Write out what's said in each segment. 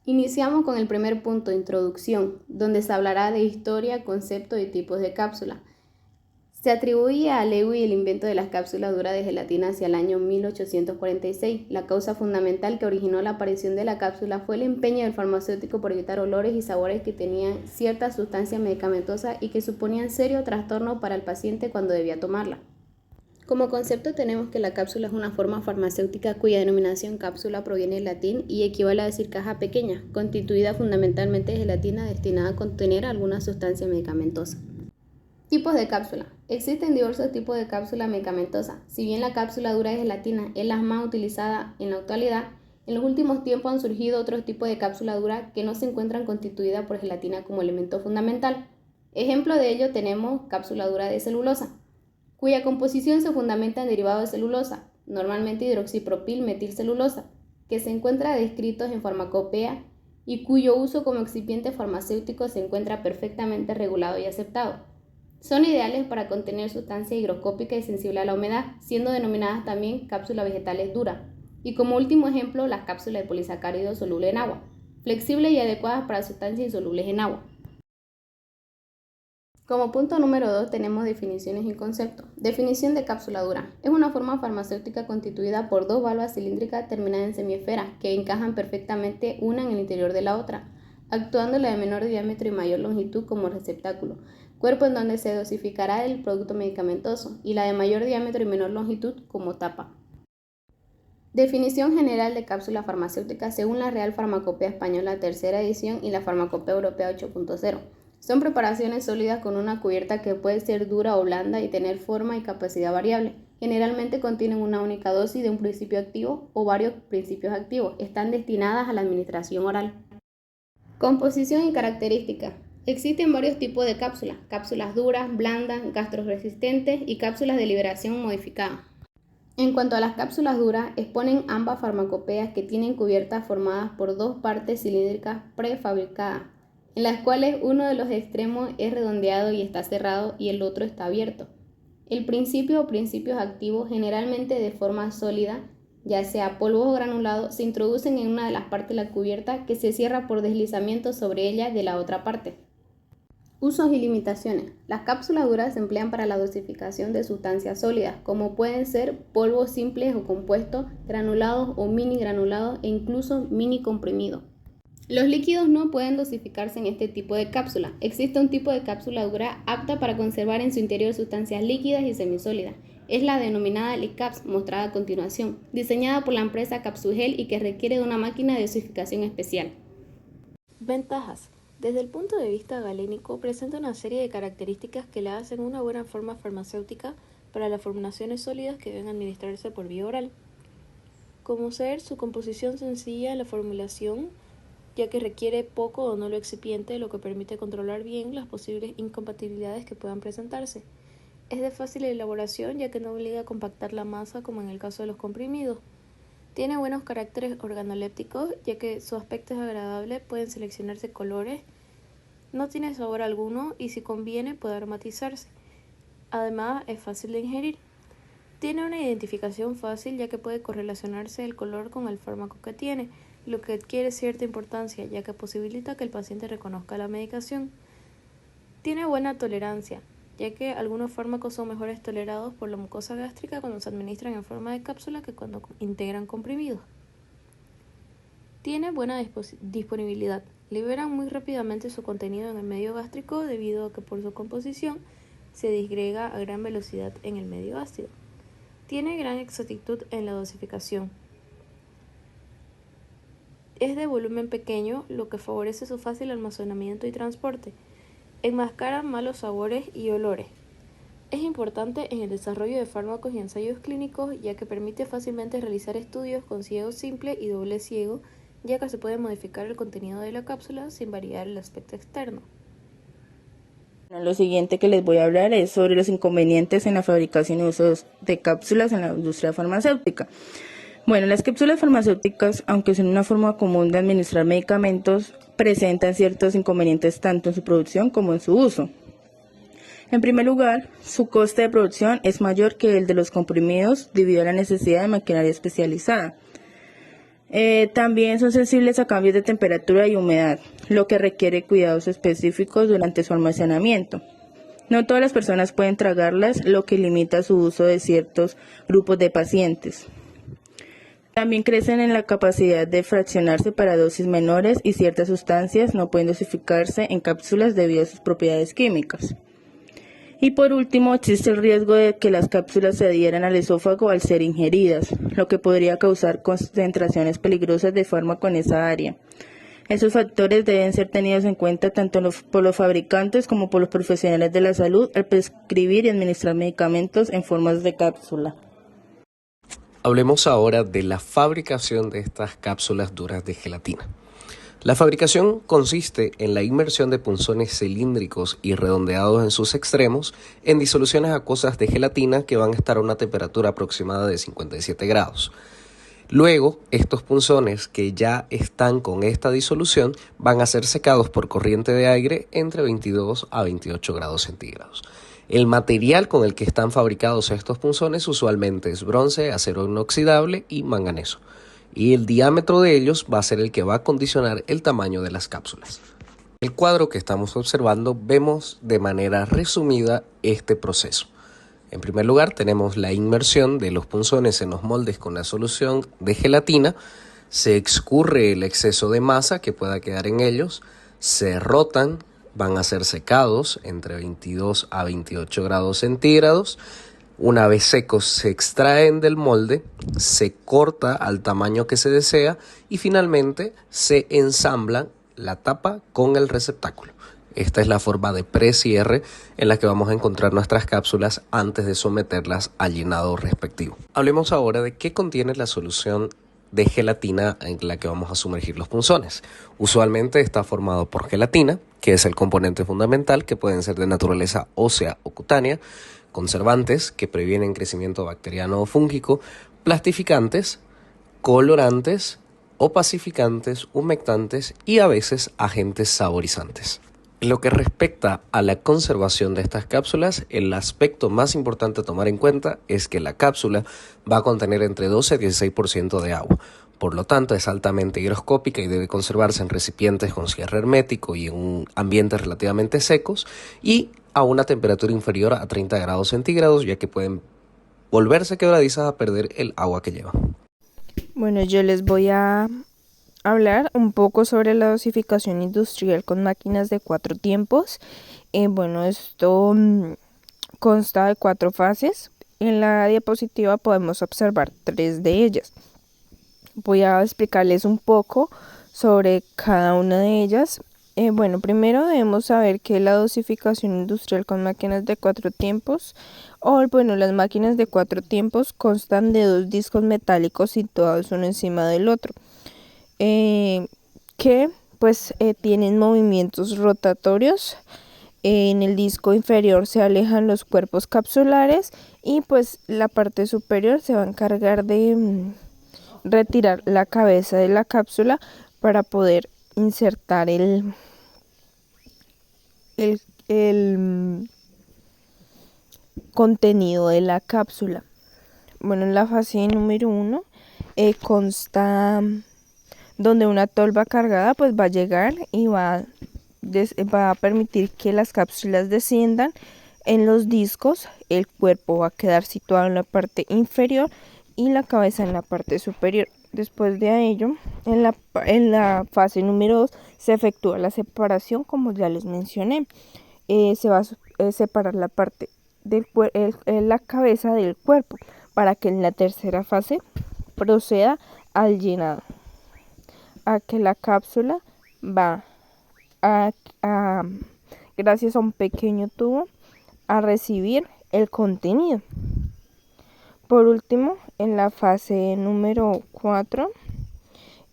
Iniciamos con el primer punto, introducción, donde se hablará de historia, conceptos y tipos de cápsula. Se atribuye a Lewy el invento de las cápsulas duras de gelatina hacia el año 1846. La causa fundamental que originó la aparición de la cápsula fue el empeño del farmacéutico por evitar olores y sabores que tenían ciertas sustancias medicamentosas y que suponían serio trastorno para el paciente cuando debía tomarla. Como concepto tenemos que la cápsula es una forma farmacéutica cuya denominación cápsula proviene del latín y equivale a decir caja pequeña, constituida fundamentalmente de gelatina destinada a contener alguna sustancia medicamentosa. Tipos de cápsula. Existen diversos tipos de cápsula medicamentosa. Si bien la cápsula dura de gelatina es la más utilizada en la actualidad, en los últimos tiempos han surgido otros tipos de cápsula dura que no se encuentran constituidas por gelatina como elemento fundamental. Ejemplo de ello tenemos cápsula dura de celulosa, cuya composición se fundamenta en derivados de celulosa, normalmente hidroxipropil metilcelulosa, que se encuentra descritos en farmacopea y cuyo uso como excipiente farmacéutico se encuentra perfectamente regulado y aceptado. Son ideales para contener sustancias higroscópicas y sensibles a la humedad, siendo denominadas también cápsulas vegetales duras. Y como último ejemplo, las cápsulas de polisacáridos solubles en agua, flexibles y adecuadas para sustancias insolubles en agua. Como punto número 2 tenemos definiciones y conceptos. Definición de cápsula dura. Es una forma farmacéutica constituida por dos válvulas cilíndricas terminadas en semiesfera que encajan perfectamente una en el interior de la otra, actuando la de menor diámetro y mayor longitud como receptáculo, cuerpo en donde se dosificará el producto medicamentoso, y la de mayor diámetro y menor longitud como tapa. Definición general de cápsula farmacéutica según la Real Farmacopea Española tercera edición y la Farmacopea Europea 8.0. Son preparaciones sólidas con una cubierta que puede ser dura o blanda y tener forma y capacidad variable. Generalmente contienen una única dosis de un principio activo o varios principios activos. Están destinadas a la administración oral. Composición y características. Existen varios tipos de cápsulas: cápsulas duras, blandas, gastroresistentes y cápsulas de liberación modificada. En cuanto a las cápsulas duras, exponen ambas farmacopeas que tienen cubiertas formadas por dos partes cilíndricas prefabricadas, en las cuales uno de los extremos es redondeado y está cerrado y el otro está abierto. El principio o principios activos, generalmente de forma sólida, ya sea polvo o granulado, se introducen en una de las partes de la cubierta que se cierra por deslizamiento sobre ella de la otra parte. Usos y limitaciones. Las cápsulas duras se emplean para la dosificación de sustancias sólidas, como pueden ser polvos simples o compuestos, granulados o mini granulados e incluso mini comprimidos. Los líquidos no pueden dosificarse en este tipo de cápsula. Existe un tipo de cápsula dura apta para conservar en su interior sustancias líquidas y semisólidas. Es la denominada Licaps, mostrada a continuación, diseñada por la empresa Capsugel y que requiere de una máquina de dosificación especial. Ventajas. Desde el punto de vista galénico, presenta una serie de características que la hacen una buena forma farmacéutica para las formulaciones sólidas que deben administrarse por vía oral. Como ser su composición sencilla en la formulación, ya que requiere poco o nulo excipiente, lo que permite controlar bien las posibles incompatibilidades que puedan presentarse. Es de fácil elaboración, ya que no obliga a compactar la masa como en el caso de los comprimidos. Tiene buenos caracteres organolépticos, ya que su aspecto es agradable, pueden seleccionarse colores, no tiene sabor alguno y si conviene puede aromatizarse. Además es fácil de ingerir. Tiene una identificación fácil, ya que puede correlacionarse el color con el fármaco que tiene, lo que adquiere cierta importancia, ya que posibilita que el paciente reconozca la medicación. Tiene buena tolerancia, ya que algunos fármacos son mejores tolerados por la mucosa gástrica cuando se administran en forma de cápsula que cuando integran comprimidos. Tiene buena disponibilidad, liberan muy rápidamente su contenido en el medio gástrico debido a que por su composición se disgrega a gran velocidad en el medio ácido. Tiene gran exactitud en la dosificación. Es de volumen pequeño, lo que favorece su fácil almacenamiento y transporte. Enmascara malos sabores y olores. Es importante en el desarrollo de fármacos y ensayos clínicos, ya que permite fácilmente realizar estudios con ciego simple y doble ciego, ya que se puede modificar el contenido de la cápsula sin variar el aspecto externo. Lo siguiente que les voy a hablar es sobre los inconvenientes en la fabricación y uso de cápsulas en la industria farmacéutica. Bueno, las cápsulas farmacéuticas, aunque son una forma común de administrar medicamentos, presentan ciertos inconvenientes tanto en su producción como en su uso. En primer lugar, su coste de producción es mayor que el de los comprimidos debido a la necesidad de maquinaria especializada. También son sensibles a cambios de temperatura y humedad, lo que requiere cuidados específicos durante su almacenamiento. No todas las personas pueden tragarlas, lo que limita su uso de ciertos grupos de pacientes. También crecen en la capacidad de fraccionarse para dosis menores y ciertas sustancias no pueden dosificarse en cápsulas debido a sus propiedades químicas. Y por último, existe el riesgo de que las cápsulas se adhieran al esófago al ser ingeridas, lo que podría causar concentraciones peligrosas de fármaco en esa área. Esos factores deben ser tenidos en cuenta tanto por los fabricantes como por los profesionales de la salud al prescribir y administrar medicamentos en formas de cápsula. Hablemos ahora de la fabricación de estas cápsulas duras de gelatina. La fabricación consiste en la inmersión de punzones cilíndricos y redondeados en sus extremos en disoluciones acuosas de gelatina que van a estar a una temperatura aproximada de 57 grados. Luego, estos punzones que ya están con esta disolución van a ser secados por corriente de aire entre 22 a 28 grados centígrados. El material con el que están fabricados estos punzones usualmente es bronce, acero inoxidable y manganeso. Y el diámetro de ellos va a ser el que va a condicionar el tamaño de las cápsulas. En el cuadro que estamos observando vemos de manera resumida este proceso. En primer lugar tenemos la inmersión de los punzones en los moldes con la solución de gelatina, se escurre el exceso de masa que pueda quedar en ellos, se rotan, van a ser secados entre 22 a 28 grados centígrados. Una vez secos se extraen del molde, se corta al tamaño que se desea y finalmente se ensambla la tapa con el receptáculo. Esta es la forma de precierre en la que vamos a encontrar nuestras cápsulas antes de someterlas al llenado respectivo. Hablemos ahora de qué contiene la solución de gelatina en la que vamos a sumergir los punzones. Usualmente está formado por gelatina, que es el componente fundamental, que pueden ser de naturaleza ósea o cutánea, conservantes, que previenen crecimiento bacteriano o fúngico, plastificantes, colorantes, opacificantes, humectantes y a veces agentes saborizantes. En lo que respecta a la conservación de estas cápsulas, el aspecto más importante a tomar en cuenta es que la cápsula va a contener entre 12 y 16% de agua. Por lo tanto, es altamente higroscópica y debe conservarse en recipientes con cierre hermético y en ambientes relativamente secos y a una temperatura inferior a 30 grados centígrados, ya que pueden volverse quebradizas a perder el agua que llevan. Bueno, yo les voy a hablar un poco sobre la dosificación industrial con máquinas de 4 tiempos. Esto consta de 4 fases. En la diapositiva podemos observar 3 de ellas. Voy a explicarles un poco sobre cada una de ellas. Primero debemos saber que la dosificación industrial con máquinas de 4 tiempos, las máquinas de 4 tiempos constan de 2 discos metálicos situados uno encima del otro, que tienen movimientos rotatorios. En el disco inferior se alejan los cuerpos capsulares y la parte superior se va a encargar de retirar la cabeza de la cápsula para poder insertar el contenido de la cápsula. En la fase número 1 consta donde una tolva cargada va a llegar y va a permitir que las cápsulas desciendan en los discos. El cuerpo va a quedar situado en la parte inferior y la cabeza en la parte superior. Después de ello, en la fase número 2 se efectúa la separación, como ya les mencioné. Se va a separar la parte la cabeza del cuerpo para que en la tercera fase proceda al llenado, a que la cápsula va gracias a un pequeño tubo a recibir el contenido. Por último, en la fase número 4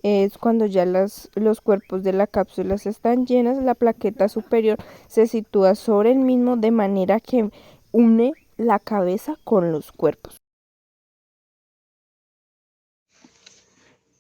es cuando ya los cuerpos de la cápsula están llenas, la plaqueta superior se sitúa sobre el mismo de manera que une la cabeza con los cuerpos.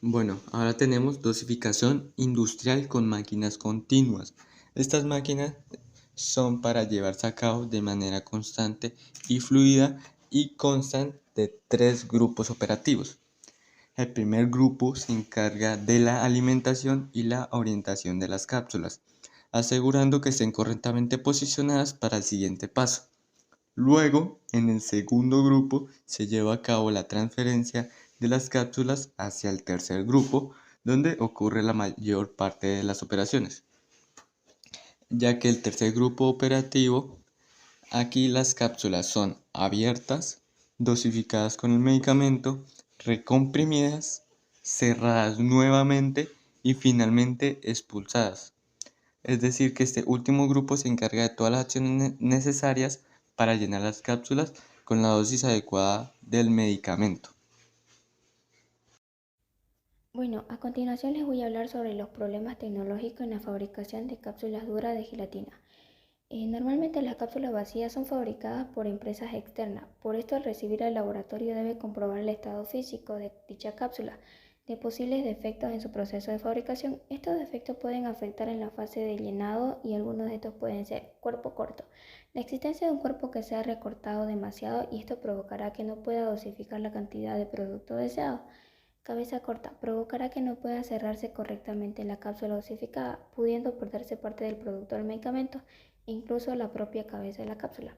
Bueno, ahora tenemos dosificación industrial con máquinas continuas. Estas máquinas son para llevarse a cabo de manera constante y fluida y constan de 3 grupos operativos. El primer grupo se encarga de la alimentación y la orientación de las cápsulas, asegurando que estén correctamente posicionadas para el siguiente paso. Luego, en el segundo grupo, se lleva a cabo la transferencia de las cápsulas hacia el tercer grupo, donde ocurre la mayor parte de las operaciones, ya que el tercer grupo operativo, aquí las cápsulas son abiertas, dosificadas con el medicamento, recomprimidas, cerradas nuevamente y finalmente expulsadas. Es decir, que este último grupo se encarga de todas las acciones necesarias para llenar las cápsulas con la dosis adecuada del medicamento. Bueno, a continuación les voy a hablar sobre los problemas tecnológicos en la fabricación de cápsulas duras de gelatina. Normalmente las cápsulas vacías son fabricadas por empresas externas, por esto al recibir al laboratorio debe comprobar el estado físico de dicha cápsula, de posibles defectos en su proceso de fabricación. Estos defectos pueden afectar en la fase de llenado y algunos de estos pueden ser cuerpo corto. La existencia de un cuerpo que se ha recortado demasiado y esto provocará que no pueda dosificar la cantidad de producto deseado. Cabeza corta provocará que no pueda cerrarse correctamente la cápsula dosificada, pudiendo perderse parte del producto del medicamento e incluso la propia cabeza de la cápsula.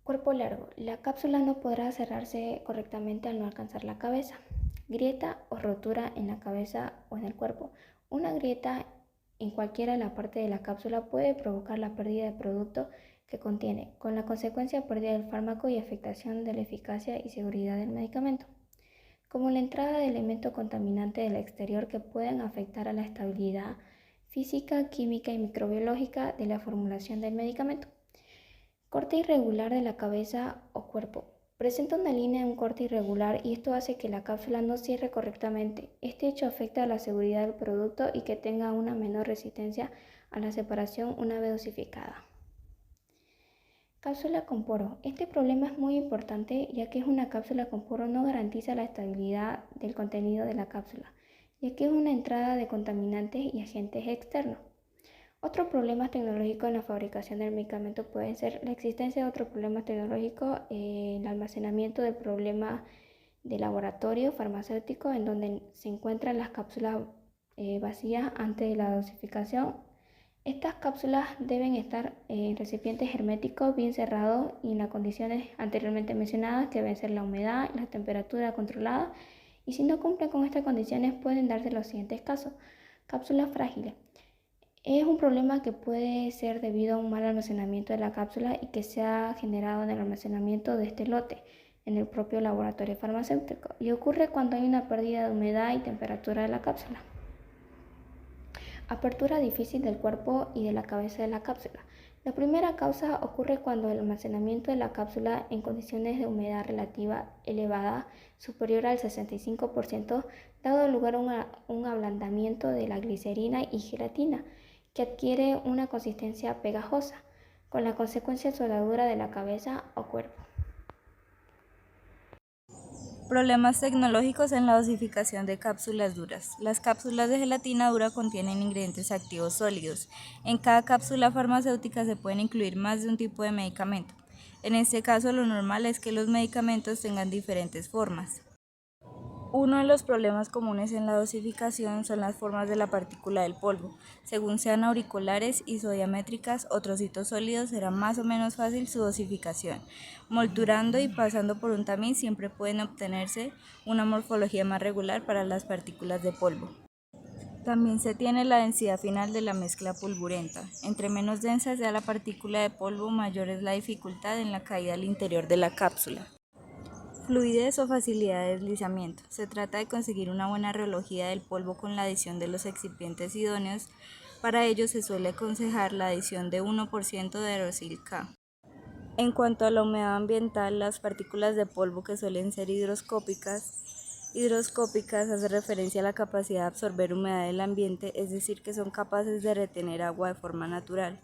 Cuerpo largo. La cápsula no podrá cerrarse correctamente al no alcanzar la cabeza. Grieta o rotura en la cabeza o en el cuerpo. Una grieta en cualquiera de la parte de la cápsula puede provocar la pérdida de producto que contiene, con la consecuencia pérdida del fármaco y afectación de la eficacia y seguridad del medicamento, como la entrada de elementos contaminantes del exterior que pueden afectar a la estabilidad física, química y microbiológica de la formulación del medicamento. Corte irregular de la cabeza o cuerpo. Presenta una línea de un corte irregular y esto hace que la cápsula no cierre correctamente. Este hecho afecta a la seguridad del producto y que tenga una menor resistencia a la separación una vez dosificada. Cápsula con poro. Este problema es muy importante ya que una cápsula con poro no garantiza la estabilidad del contenido de la cápsula, ya que es una entrada de contaminantes y agentes externos. Otros problemas tecnológicos en la fabricación del medicamento pueden ser la existencia de otros problemas tecnológicos, el almacenamiento de problemas de laboratorio farmacéutico en donde se encuentran las cápsulas vacías antes de la dosificación. Estas cápsulas deben estar en recipientes herméticos bien cerrados y en las condiciones anteriormente mencionadas, que deben ser la humedad y la temperatura controlada, y si no cumplen con estas condiciones pueden darse los siguientes casos. Cápsulas frágiles. Es un problema que puede ser debido a un mal almacenamiento de la cápsula y que se ha generado en el almacenamiento de este lote en el propio laboratorio farmacéutico, y ocurre cuando hay una pérdida de humedad y temperatura de la cápsula. Apertura difícil del cuerpo y de la cabeza de la cápsula. La primera causa ocurre cuando el almacenamiento de la cápsula en condiciones de humedad relativa elevada, superior al 65%, dado lugar a un ablandamiento de la glicerina y gelatina, que adquiere una consistencia pegajosa, con la consecuencia soldadura de la cabeza o cuerpo. Problemas tecnológicos en la dosificación de cápsulas duras. Las cápsulas de gelatina dura contienen ingredientes activos sólidos. En cada cápsula farmacéutica se pueden incluir más de un tipo de medicamento. En este caso, lo normal es que los medicamentos tengan diferentes formas. Uno de los problemas comunes en la dosificación son las formas de la partícula del polvo. Según sean auriculares, isodiamétricas o trocitos sólidos, será más o menos fácil su dosificación. Molturando y pasando por un tamiz siempre pueden obtenerse una morfología más regular para las partículas de polvo. También se tiene la densidad final de la mezcla pulvurenta. Entre menos densa sea la partícula de polvo, mayor es la dificultad en la caída al interior de la cápsula. Fluidez o facilidad de deslizamiento. Se trata de conseguir una buena reología del polvo con la adición de los excipientes idóneos. Para ello se suele aconsejar la adición de 1% de aerosol K. En cuanto a la humedad ambiental, las partículas de polvo que suelen ser higroscópicas hace referencia a la capacidad de absorber humedad del ambiente, es decir, que son capaces de retener agua de forma natural.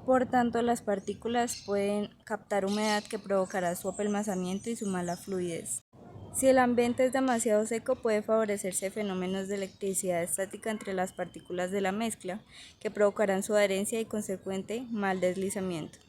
Por tanto, las partículas pueden captar humedad que provocará su apelmazamiento y su mala fluidez. Si el ambiente es demasiado seco, puede favorecerse fenómenos de electricidad estática entre las partículas de la mezcla, que provocarán su adherencia y consecuente mal deslizamiento.